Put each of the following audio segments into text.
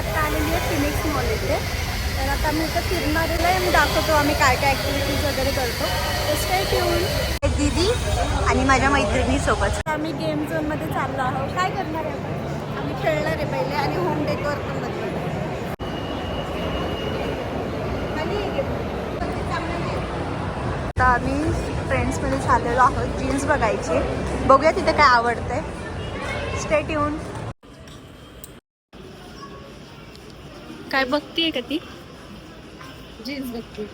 आता आलेली आहे फिनिक्स मॉल इथे. तर आता मी इथं फिरणारीला आहे, मी दाखवतो आम्ही काय काय ॲक्टिव्हिटीज वगैरे करतो. तर स्टे ट्यून. दीदी आणि माझ्या मैत्रिणीसोबत आम्ही गेम झोनमध्ये चाललो आहोत. काय करणार आहे आपण? आम्ही खेळणार आहे पहिले आणि होम डेकोर पण बघणार. आता आम्ही फ्रेंड्समध्ये चाललेलो आहोत जीन्स बघायची. बघूया तिथे काय आवडतंय. Stay tune. काय बघतीये का ती? जीन्स बघते.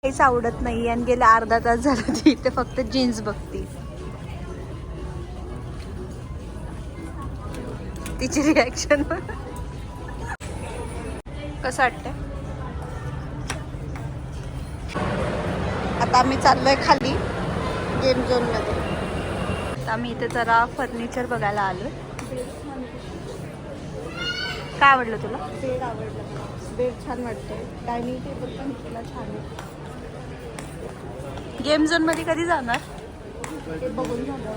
काहीच आवडत नाही आणि गेल्या अर्धा तास झाला ती इथे फक्त जीन्स बघती. तिची रिॲक्शन कसं वाटतंय. आता आम्ही चाललोय खाली गेम झोन मध्ये. आता आम्ही इथे जरा फर्निचर बघायला आलोय. काय आवडलं तुला? बेड आवडलं. बेड छान वाटतंय. डायनिंग टेबल पण तुला छान आहे. गेम झोन मध्ये कधी जाणार? ते बघून झालं.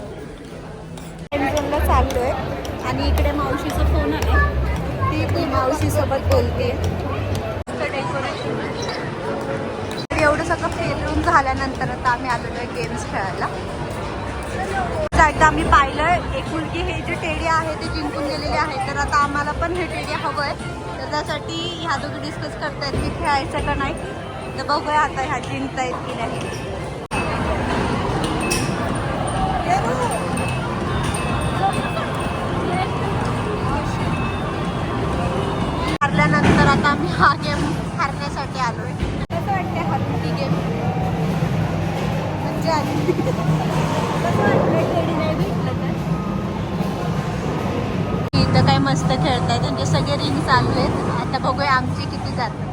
गेम झोनला चाललोय आणि इकडे मावशीचा फोन आहे. ती मावशीसोबत बोलते. डेकोरेशन एवढं सगळं फिरून झाल्यानंतर आता आम्ही आलेलो आहे गेम्स खेळायला. एकदा आम्ही पाहिलं एक मुलगी हे जे टेडी आहे ते जिंकून गेलेले आहे. तर आता आम्हाला पण हे टेडी हवं आहे. तर त्यासाठी ह्या दोघी डिस्कस करतायत की खेळायचं का नाही. तर बघूया आता ह्या जिंकतायत की नाही. हारल्यानंतर आता आम्ही हा गेम हारण्यासाठी आलोय. कसं वाटतंय हॉकी गेम? म्हणजे आधी कसं वाटतंय खेळी नाही भेटलं तर? इथं काय मस्त खेळतायत. त्यांचे सगळे रिंग चालू आहेत. आता बघूया आमची किती जातात.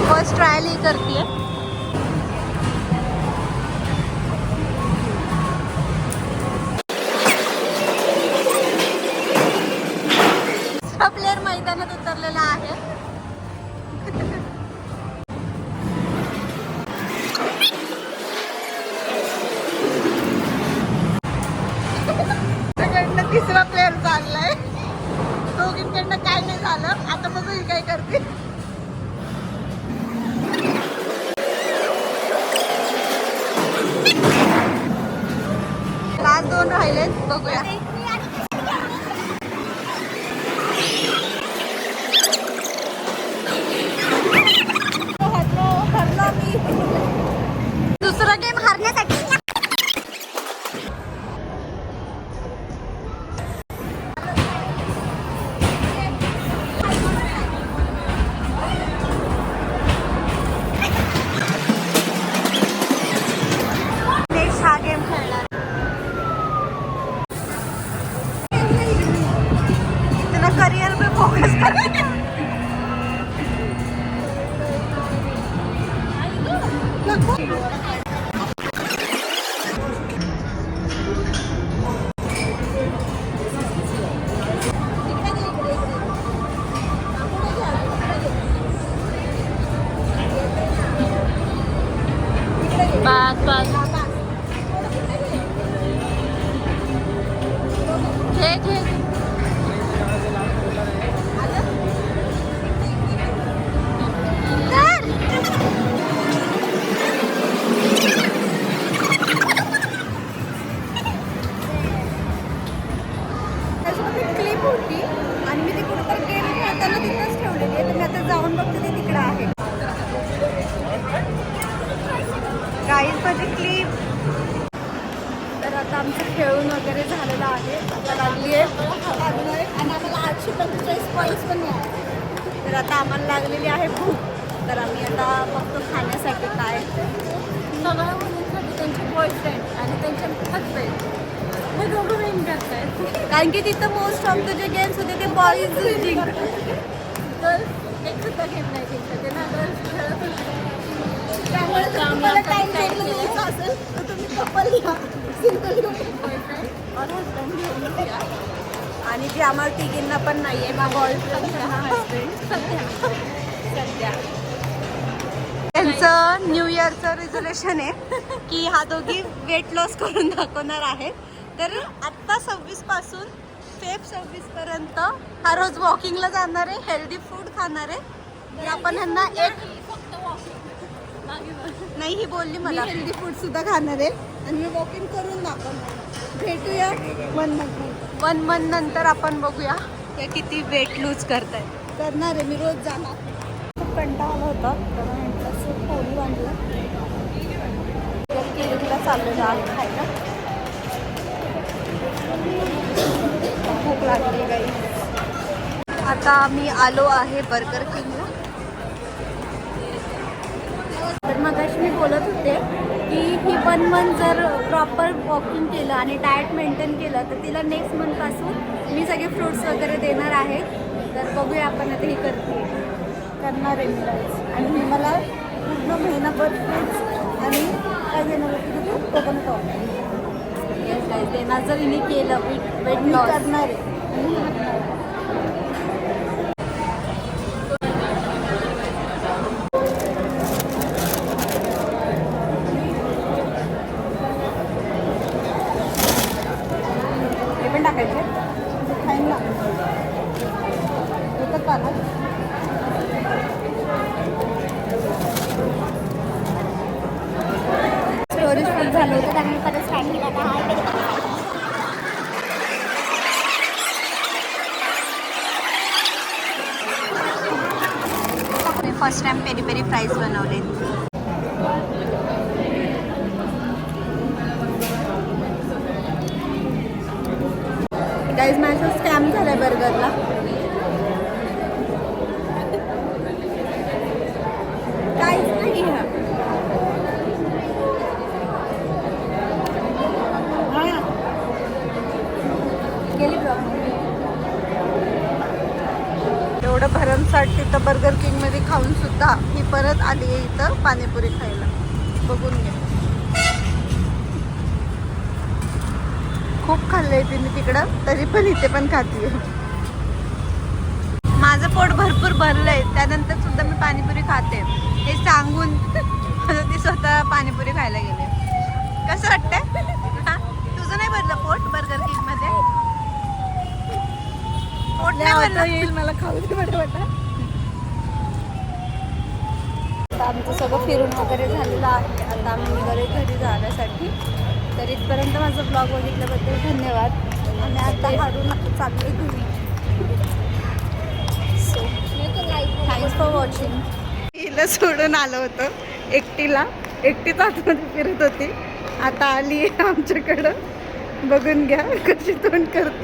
फर्स्ट ट्रायल ही करते. प्लेअर मैदानात उतरलेला आहे. तिसरा प्लेअर चाललाय. दोघींकडनं काय नाही झालं. आता बघू ही काय करते. लास्ट दोन राहिलेत. बघूया. दुसरा गेम हारण्यासाठी नेक्स्ट हा गेम खेळणार. तुला करिअर पे फोकस करायचं. बस बस घे घे. त्याच्यामध्ये क्लिप होती आणि मी ती कुठं गेम खेळताना तिथंच ठेवलेली आहे. तर मी आता जाऊन बघते ते तिकडं आहे. गाईज माझी क्लिप. तर आता आमचं खेळून वगैरे झालेलं आहे. आता लागली आहे आणि आम्हाला 845 पॉईंट्स पण मिळाले. तर आता आम्हाला लागलेली आहे भूक. तर आम्ही आता बघतो खाण्यासाठी काय. सगळ्या मुलींसाठी त्यांचे बॉयफ्रेंड आणि त्यांचे हजबंड हे दोघं विन करत आहेत. कारण की तिथं मोस्ट ऑफ जे गेम्स होते ते बॉईज जिंकतात. गर्ल्स एक सुद्धा गेम नाही जिंकत. ते ना गर्ल्स खेळत होते. त्यामुळे तुम्हाला टाइम द्यायचा असेल तर तुम्ही कपल घ्या. सिंगल बॉयफ्रेंड और हजबंड घेऊन घ्या. आणि जे आम्हाला तिघींना पण नाही आहे. मग बॉयफ्रेंड हा हजबंड सध्या त्यांचं न्यू इयरचं रिझोल्युशन आहे की हा दोघी वेट लॉस करून दाखवणार आहेत. तर आत्ता 26 पासून फेब 26 पर्यंत हा रोज वॉकिंगला जाणार आहे, हेल्दी फूड खाणार आहे. तर आपण यांना एक नाही ही बोलली मला हेल्दी फूड सुद्धा खाणार आहे आणि मी वॉकिंग करून दाखवणार. भेटूया 1 मंथ. 1 मंथ नंतर आपण बघूया ते किती वेट लूज करतायत. करणार आहे मी, रोज जाणार. खूप कंटाळा आला होता तर म्हटलं असं पोळी बांधलं केळीला चाललेलं आहे खायला. भूक लागली काही. आता मी आलो आहे बर्गर किंगला. तर मगाशी मी बोलत होते की ही 1 मंथ जर प्रॉपर वॉकिंग केलं आणि डाएट मेंटेन केलं तर तिला नेक्स्ट मंथपासून मी सगळे फ्रूट्स वगैरे देणार आहे. तर बघूया आपण आता ही करणार आहे मी guys. आणि मी मला पूर्ण महिनाभर फ्रूट्स आणि काय देणार होती कोकोनट ऑइल देणार जर हिने केलं वेट मी लॉस करणार आहे. हे पण टाकायचे खाईन ना होतं का ना. स्टोरेज फुल झालं होतं त्यामुळे परत स्टार्ट केला आता. मी first time peri peri fries बनवले. गाईज माझा स्कॅम झालाय बर्गरला. काहीच नाही हा. गेली एवढं भरमसाठ तिथं बर्गर किंगमध्ये खाऊन सुद्धा मी परत आली आहे इथं पाणीपुरी खायला. बघून घ्या खूप खाल्लंय तिने तिकडं, तरी पण इथे पण खाते. माझं पोट भरपूर भरलंय त्यानंतर सुद्धा मी पाणीपुरी खाते हे सांगून ती स्वतः पाणीपुरी खायला गेले. कसं वाटतंय? तुझं नाही भरलं पोट बर्गर किंग मध्ये? पोट नाही भरलं येईल मला खाऊ दे वाटत. आमचं सगळं फिरून वगैरे झालेलं आहे. आता आम्ही निघाले घरी जाण्यासाठी. तर इथपर्यंत माझा ब्लॉग बघितल्याबद्दल धन्यवाद. आणि आता हळून चालले घरी. So thanks for watching. हिला सोडून आलं होतं एकटीच आतमध्ये फिरत होती. आता आली आमच्याकडं. बघून घ्या कशी तोंड करते.